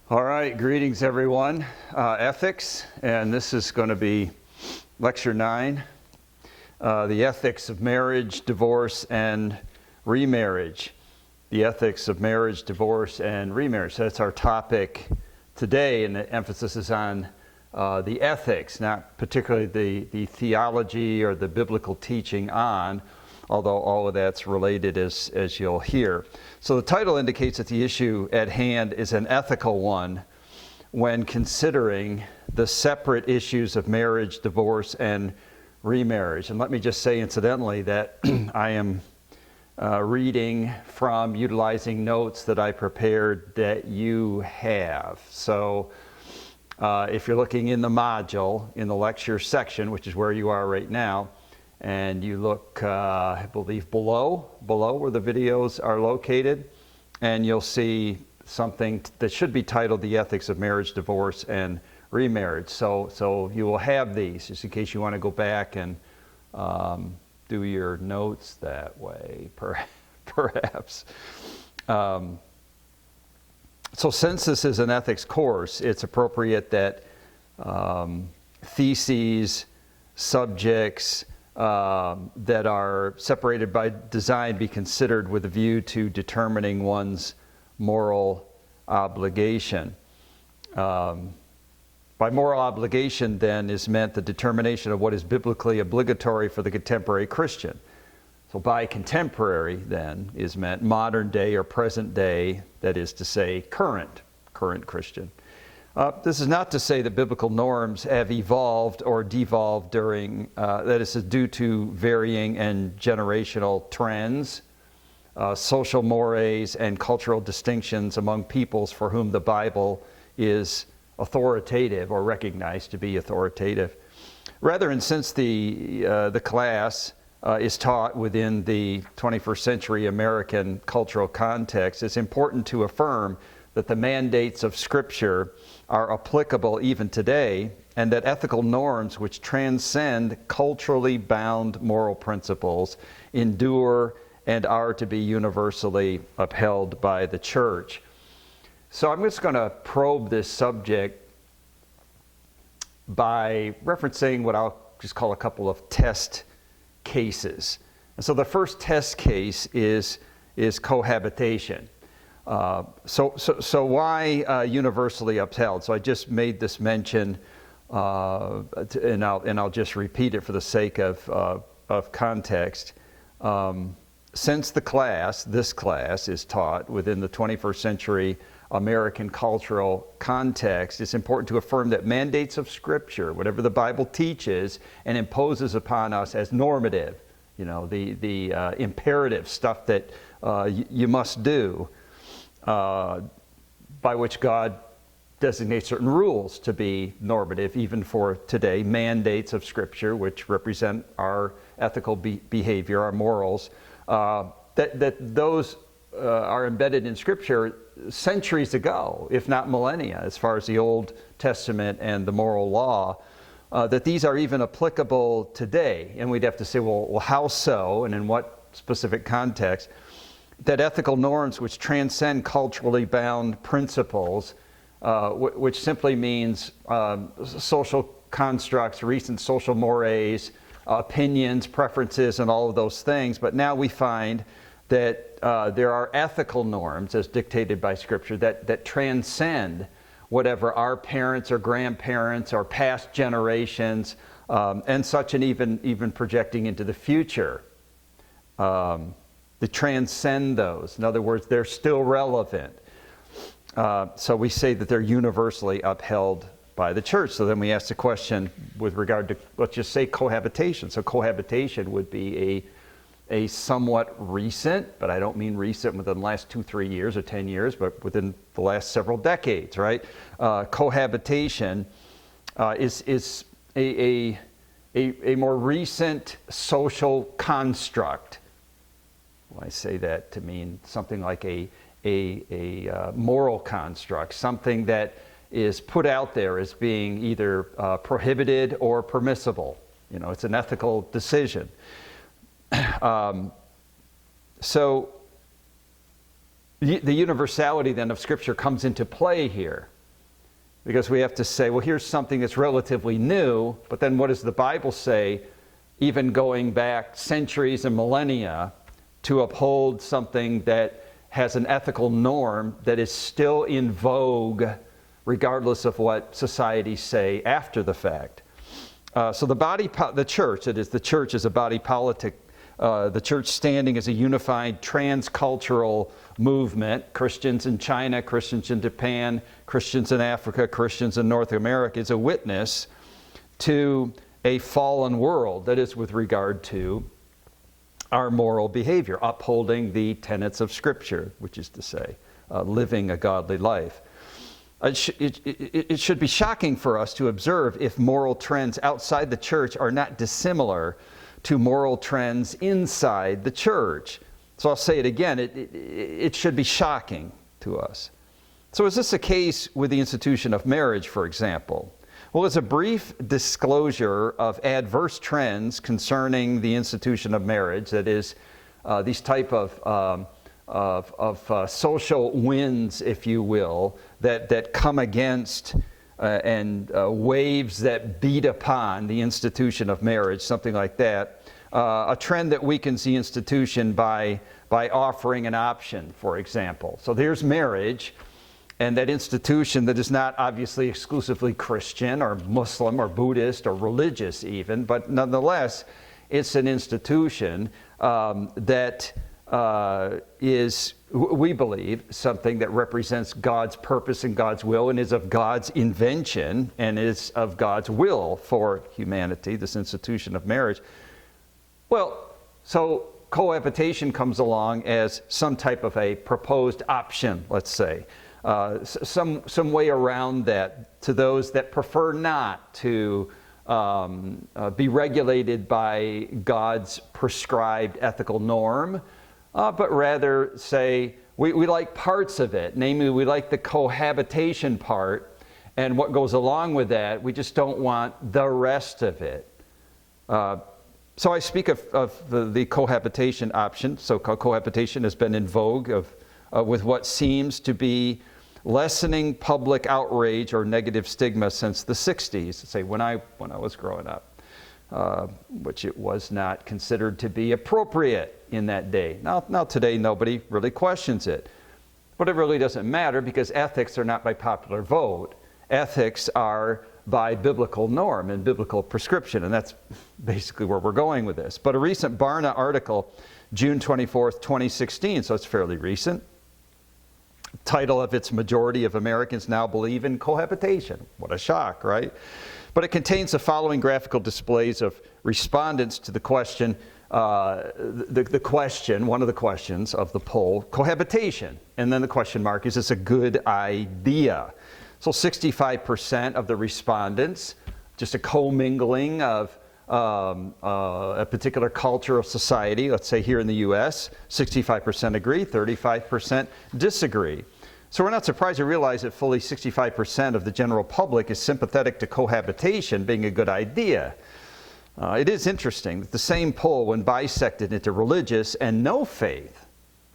All right, greetings everyone. Ethics, and this is going to be lecture 9, the ethics of marriage, divorce, and remarriage. The ethics of marriage, divorce, and remarriage. So that's our topic today, and the emphasis is on the ethics, not particularly the theology or the biblical teaching on, although all of that's related as you'll hear. So the title indicates that the issue at hand is an ethical one when considering the separate issues of marriage, divorce, and remarriage. And let me just say incidentally that I am reading from utilizing notes that I prepared that you have. So if you're looking in the module, in the lecture section, which is where you are right now, and you look, I believe, below where the videos are located, and you'll see something that should be titled The Ethics of Marriage, Divorce, and Remarriage. So you will have these, just in case you want to go back and do your notes that way, perhaps. So since this is an ethics course, it's appropriate that theses, subjects, that are separated by design be considered with a view to determining one's moral obligation. By moral obligation, then, is meant the determination of what is biblically obligatory for the contemporary Christian. So by contemporary, then, is meant modern day or present day, that is to say, current Christian. This is not to say that biblical norms have evolved or devolved during, that is due to varying and generational trends, social mores, and cultural distinctions among peoples for whom the Bible is authoritative or recognized to be authoritative. Rather, and since the class is taught within the 21st century American cultural context, it's important to affirm that the mandates of Scripture are applicable even today, and that ethical norms which transcend culturally bound moral principles endure and are to be universally upheld by the church. So I'm just going to probe this subject by referencing what I'll just call a couple of test cases. And so the first test case is cohabitation. So why universally upheld? So I just made this mention, and I'll just repeat it for the sake of context. Since this class is taught within the 21st century American cultural context, it's important to affirm that mandates of Scripture, whatever the Bible teaches and imposes upon us as normative, the imperative stuff that you must do, by which God designates certain rules to be normative, even for today, mandates of Scripture, which represent our ethical behavior, our morals, that those are embedded in Scripture centuries ago, if not millennia, as far as the Old Testament and the moral law, that these are even applicable today. And we'd have to say, well, how so, and in what specific context? That ethical norms which transcend culturally bound principles, which simply means social constructs, recent social mores, opinions, preferences, and all of those things. But now we find that there are ethical norms as dictated by Scripture that transcend whatever our parents or grandparents or past generations, and such, and even projecting into the future. They transcend those. In other words, they're still relevant. So we say that they're universally upheld by the church. So then we ask the question with regard to, let's just say, cohabitation. So cohabitation would be a somewhat recent, but I don't mean recent within the last 2-3 years or 10 years, but within the last several decades, right? Cohabitation is a more recent social construct. I say that to mean something like a moral construct, something that is put out there as being either prohibited or permissible. It's an ethical decision. So the universality then of Scripture comes into play here. Because we have to say, well, here's something that's relatively new, but then what does the Bible say, even going back centuries and millennia, to uphold something that has an ethical norm that is still in vogue, regardless of what societies say after the fact. So the church, that is, the church is a body politic, the church standing as a unified transcultural movement, Christians in China, Christians in Japan, Christians in Africa, Christians in North America, is a witness to a fallen world, that is with regard to our moral behavior, upholding the tenets of Scripture, which is to say, living a godly life. It should be shocking for us to observe if moral trends outside the church are not dissimilar to moral trends inside the church. So I'll say it again, it should be shocking to us. So is this the case with the institution of marriage, for example? Well, as a brief disclosure of adverse trends concerning the institution of marriage, that is, these type of social winds, if you will, that come against and waves that beat upon the institution of marriage, something like that. A trend that weakens the institution by offering an option, for example. So there's marriage, and that institution that is not obviously exclusively Christian or Muslim or Buddhist or religious even, but nonetheless, it's an institution that is, we believe, something that represents God's purpose and God's will and is of God's invention and is of God's will for humanity, this institution of marriage. Well, so cohabitation comes along as some type of a proposed option, let's say. Some way around that to those that prefer not to be regulated by God's prescribed ethical norm, but rather say we like parts of it. Namely, we like the cohabitation part, and what goes along with that, we just don't want the rest of it. So I speak of the cohabitation option. So-called cohabitation has been in vogue with what seems to be lessening public outrage or negative stigma since the 60s, say when I was growing up, which it was not considered to be appropriate in that day. Now today nobody really questions it. But it really doesn't matter because ethics are not by popular vote. Ethics are by biblical norm and biblical prescription, and that's basically where we're going with this. But a recent Barna article, June 24th, 2016, so it's fairly recent, title of its majority of Americans now believe in cohabitation. What a shock, right? But it contains the following graphical displays of respondents to the question, the question, one of the questions of the poll, cohabitation. And then the question mark, is this a good idea? So 65% of the respondents, just a commingling of a particular culture of society, let's say here in the U.S., 65% agree, 35% disagree. So we're not surprised to realize that fully 65% of the general public is sympathetic to cohabitation being a good idea. It is interesting that the same poll, when bisected into religious and no faith,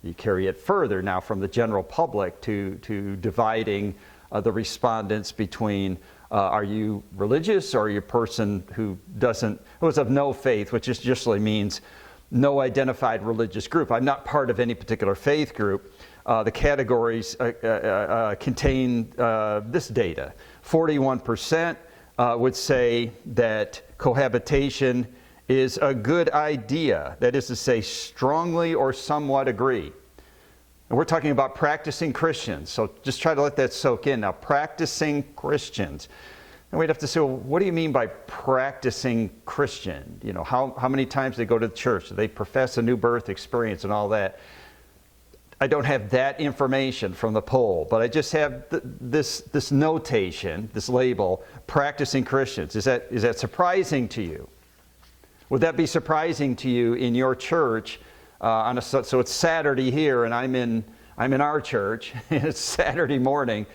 you carry it further now from the general public to dividing the respondents between are you religious or are you a person who is of no faith, which just means no identified religious group. I'm not part of any particular faith group. The categories contain this data. 41% would say that cohabitation is a good idea. That is to say, strongly or somewhat agree. And we're talking about practicing Christians, so just try to let that soak in. Now, practicing Christians. And we'd have to say, well, what do you mean by practicing Christian? You know, how many times they go to the church? Do they profess a new birth experience and all that? I don't have that information from the poll, but I just have this notation, this label, practicing Christians. Is that surprising to you? Would that be surprising to you in your church? So it's Saturday here, and I'm in our church. It's Saturday morning.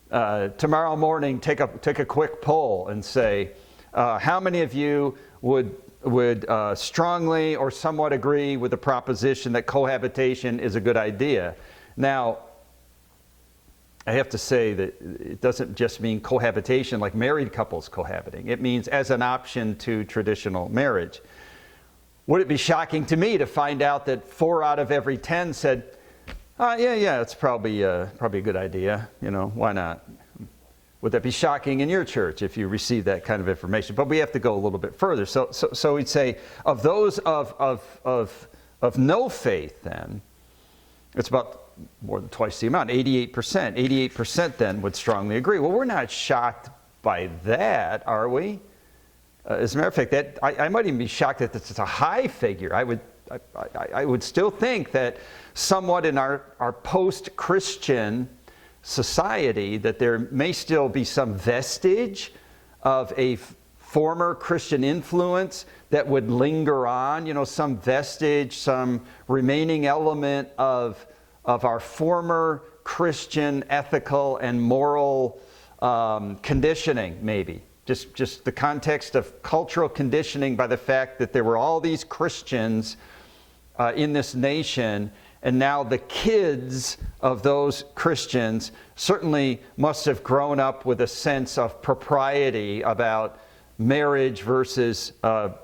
Tomorrow morning, take a quick poll and say, how many of you would strongly or somewhat agree with the proposition that cohabitation is a good idea? Now, I have to say that it doesn't just mean cohabitation like married couples cohabiting. It means as an option to traditional marriage. Would it be shocking to me to find out that 4 out of every 10 said, yeah, it's probably a good idea. Why not? Would that be shocking in your church if you received that kind of information? But we have to go a little bit further. So we'd say of those of no faith, then it's about more than twice the amount, 88%. 88% then would strongly agree. Well, we're not shocked by that, are we? As a matter of fact, that I might even be shocked that it's a high figure. I would still think that somewhat in our post-Christian society that there may still be some vestige of a former Christian influence that would linger on, some vestige, some remaining element of our former Christian ethical and moral conditioning, maybe. Just the context of cultural conditioning by the fact that there were all these Christians in this nation, and now the kids of those Christians certainly must have grown up with a sense of propriety about marriage versus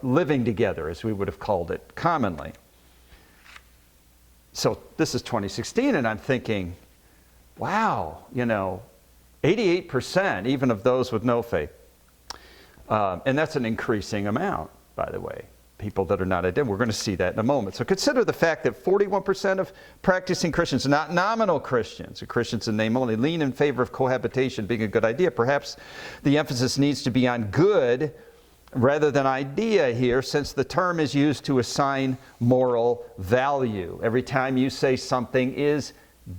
living together, as we would have called it commonly. So this is 2016, and I'm thinking, wow, 88% even of those with no faith. And that's an increasing amount, by the way. People that are not identified. We're going to see that in a moment. So consider the fact that 41% of practicing Christians, not nominal Christians, or Christians in name only, lean in favor of cohabitation being a good idea. Perhaps the emphasis needs to be on good rather than idea here, since the term is used to assign moral value. Every time you say something is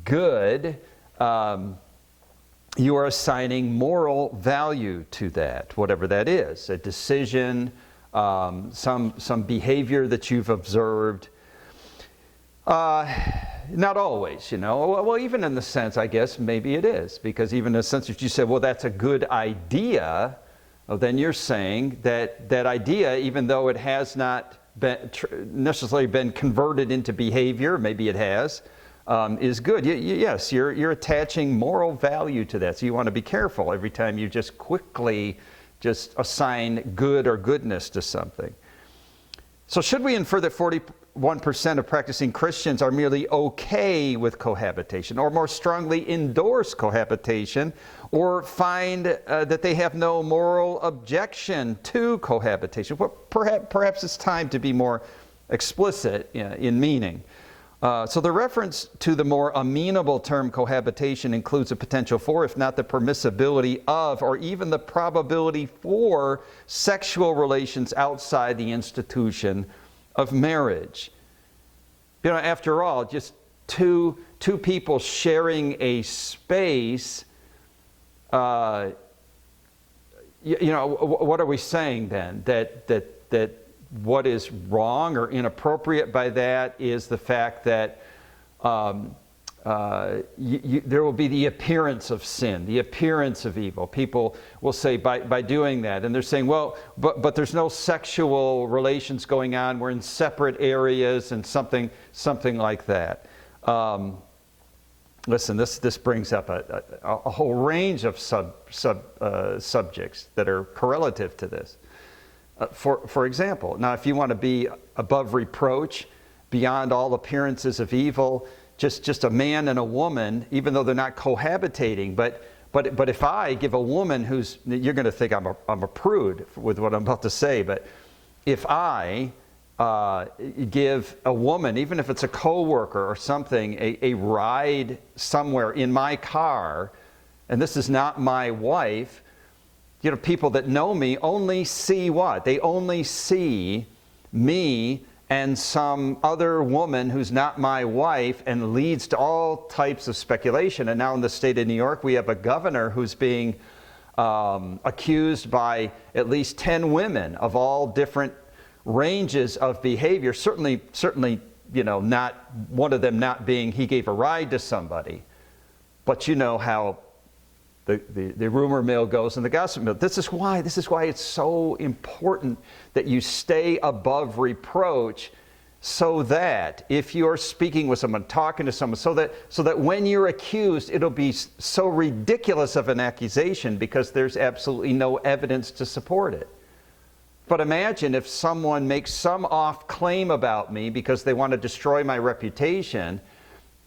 good, you are assigning moral value to that, whatever that is, a decision, some behavior that you've observed. Not always, Well, even in the sense, I guess, maybe it is. Because even in the sense that you say, well, that's a good idea, well, then you're saying that that idea, even though it has not necessarily been converted into behavior, maybe it has, is good. Yes, you're attaching moral value to that. So you want to be careful every time you just quickly just assign good or goodness to something. So should we infer that 41% of practicing Christians are merely okay with cohabitation, or more strongly endorse cohabitation, or find that they have no moral objection to cohabitation? Well, perhaps it's time to be more explicit in meaning. So the reference to the more amenable term cohabitation includes a potential for, if not the permissibility of, or even the probability for sexual relations outside the institution of marriage. After all, just two people sharing a space, what are we saying then? That what is wrong or inappropriate by that is the fact that there will be the appearance of sin, the appearance of evil. People will say by doing that, and they're saying, well, but there's no sexual relations going on. We're in separate areas and something like that. Listen, this brings up a whole range of subjects that are correlative to this. For example, now if you want to be above reproach, beyond all appearances of evil, just a man and a woman, even though they're not cohabitating, but if I give a woman who's, you're going to think I'm a prude with what I'm about to say, but if I give a woman, even if it's a coworker or something, a ride somewhere in my car, and this is not my wife, people that know me only see what? They only see me and some other woman who's not my wife, and leads to all types of speculation. And now in the state of New York, we have a governor who's being accused by at least 10 women of all different ranges of behavior. Certainly, not one of them not being he gave a ride to somebody. But you know how the rumor mill goes and the gossip mill. This is why it's so important that you stay above reproach, so that if you're speaking with someone, talking to someone, so that when you're accused, it'll be so ridiculous of an accusation because there's absolutely no evidence to support it. But imagine if someone makes some off claim about me because they want to destroy my reputation,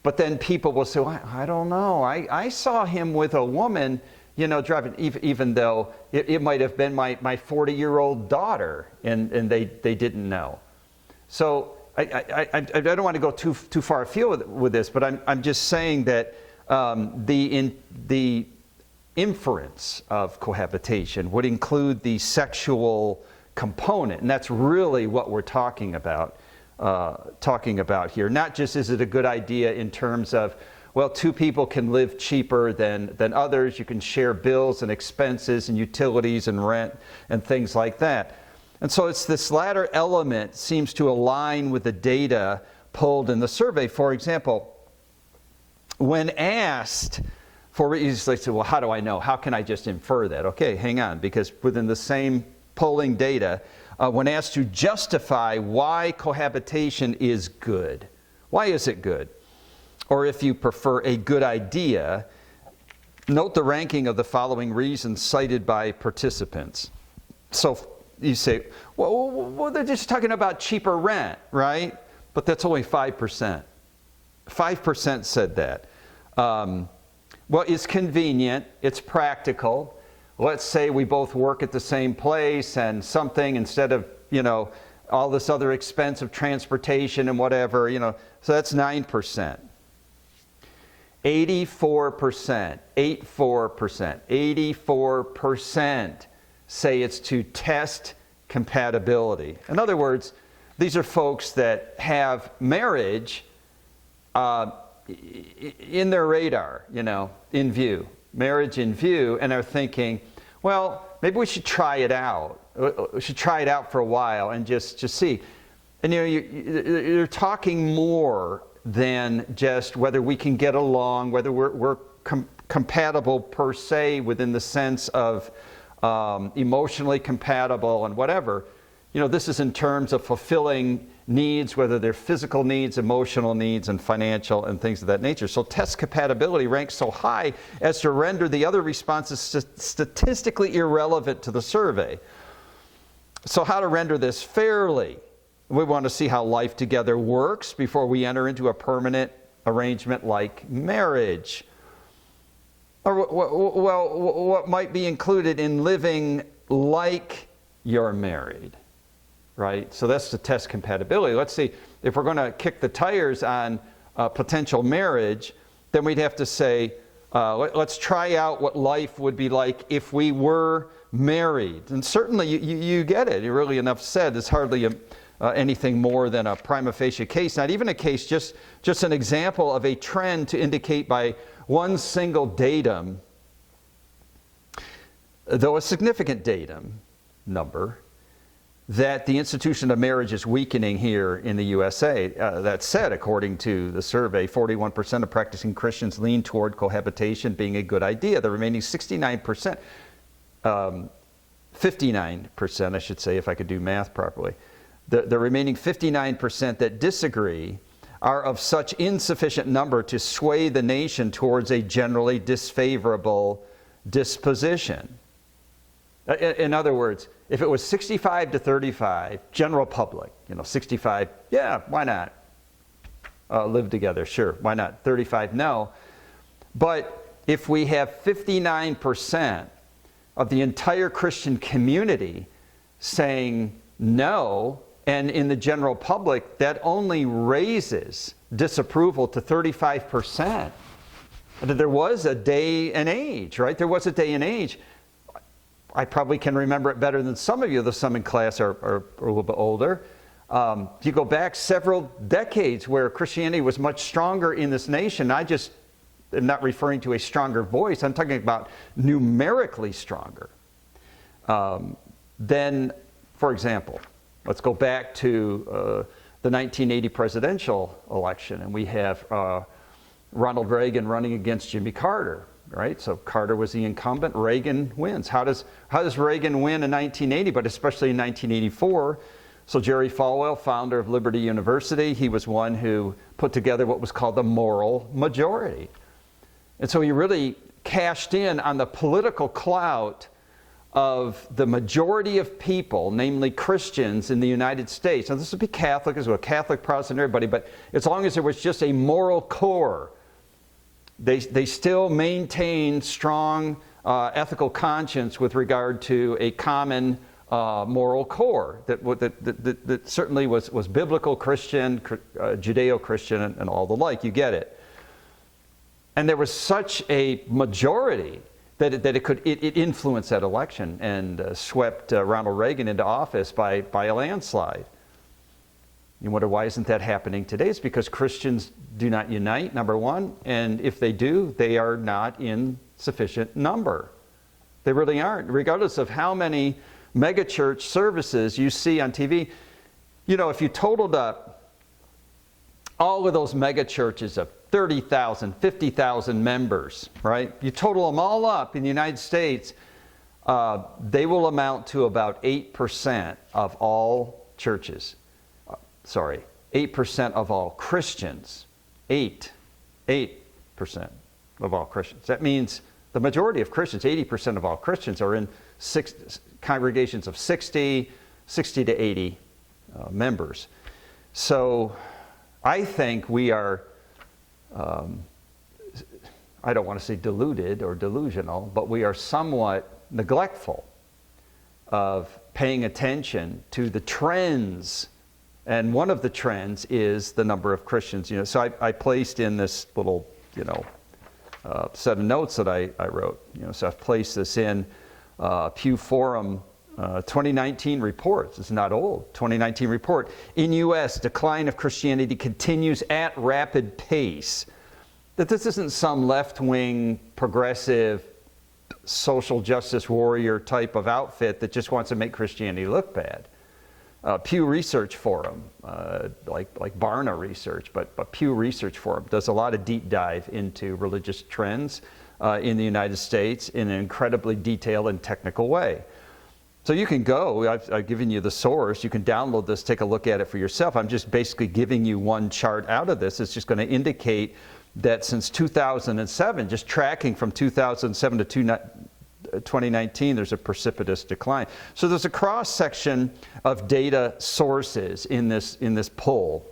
but then people will say, well, I don't know, I saw him with a woman, driving, even though it might have been my 40-year-old daughter, and they didn't know. So I don't want to go too far afield with this, but I'm just saying that the inference of cohabitation would include the sexual component, and that's really what we're talking about here. Not just is it a good idea in terms of, well, two people can live cheaper than others, you can share bills and expenses and utilities and rent and things like that. And so it's this latter element seems to align with the data pulled in the survey. For example, when asked for reasons, they say, well, how do I know? How can I just infer that? Okay, hang on, because within the same polling data, when asked to justify why cohabitation is good, why is it good? Or if you prefer, a good idea, note the ranking of the following reasons cited by participants. So you say, well, they're just talking about cheaper rent, right? But that's only 5%. 5% said that. Well, it's convenient, it's practical. Let's say we both work at the same place and something, instead of, all this other expense of transportation and whatever, so that's 9%. 84%, 84% say it's to test compatibility. In other words, these are folks that have marriage in their radar, in view, marriage in view, and are thinking, well, maybe we should try it out. We should try it out for a while and just see. And you're talking more than just whether we can get along, whether we're compatible per se within the sense of emotionally compatible and whatever. This is in terms of fulfilling needs, whether they're physical needs, emotional needs, and financial and things of that nature. So test compatibility ranks so high as to render the other responses statistically irrelevant to the survey. So how to render this fairly? We want to see how life together works before we enter into a permanent arrangement like marriage. Or, well, what might be included in living like you're married, right? So that's to test compatibility. Let's see, if we're going to kick the tires on potential marriage, then we'd have to say, let's try out what life would be like if we were married. And certainly you get it. You really enough said. It's hardly anything more than a prima facie case, not even a case, just an example of a trend to indicate by one single datum, though a significant datum number, that the institution of marriage is weakening here in the USA. That said, according to the survey, 41% of practicing Christians lean toward cohabitation being a good idea. The remaining 59%, 59%, I should say, if I could do math properly, the remaining 59% that disagree are of such insufficient number to sway the nation towards a generally disfavorable disposition. In other words, if it was 65 to 35, general public, 65, yeah, why not? Live together, sure, why not? 35, no. But if we have 59% of the entire Christian community saying no, and in the general public, that only raises disapproval to 35%. There was a day and age, right? There was a day and age. I probably can remember it better than some of you, though some in class are a little bit older. You go back several decades where Christianity was much stronger in this nation. I just am not referring to a stronger voice. I'm talking about numerically stronger. Then, for example, let's go back to the 1980 presidential election, and we have Ronald Reagan running against Jimmy Carter. Right, so Carter was the incumbent. Reagan wins. How does Reagan win in 1980, but especially in 1984? So Jerry Falwell, founder of Liberty University, he was one who put together what was called the moral majority. And so he really cashed in on the political clout of the majority of people, namely Christians in the United States. Now this would be Catholic as well, Catholic, Protestant, everybody, but as long as there was just a moral core, they still maintained strong ethical conscience with regard to a common moral core that certainly was biblical, Christian, Judeo-Christian, and all the like. You get it. And there was such a majority that it influenced that election and swept Ronald Reagan into office by a landslide. You wonder, why isn't that happening today? It's because Christians do not unite, number one, and if they do, they are not in sufficient number. They really aren't. Regardless of how many megachurch services you see on TV, you know, if you totaled up all of those megachurches of 30,000, 50,000 members, right? You total them all up in the United States, they will amount to about 8% of all churches. 8% of all Christians. 8% of all Christians. That means the majority of Christians, 80% of all Christians, are in congregations of 60 to 80 members. So I think we are, I don't want to say deluded or delusional, but we are somewhat neglectful of paying attention to the trends. And one of the trends is the number of Christians. You know, so I placed in this little, set of notes that I wrote. You know, so I've placed this in Pew Forum 2019 report. It's not old. 2019 report. In U.S., decline of Christianity continues at rapid pace. That this isn't some left-wing, progressive, social justice warrior type of outfit that just wants to make Christianity look bad. Pew Research Forum, like Barna Research, but Pew Research Forum does a lot of deep dive into religious trends in the United States in an incredibly detailed and technical way. So you can go, I've given you the source, you can download this, take a look at it for yourself. I'm just basically giving you one chart out of this. It's just going to indicate that since 2007, just tracking from 2007 to 2019, there's a precipitous decline. So there's a cross-section of data sources in this poll.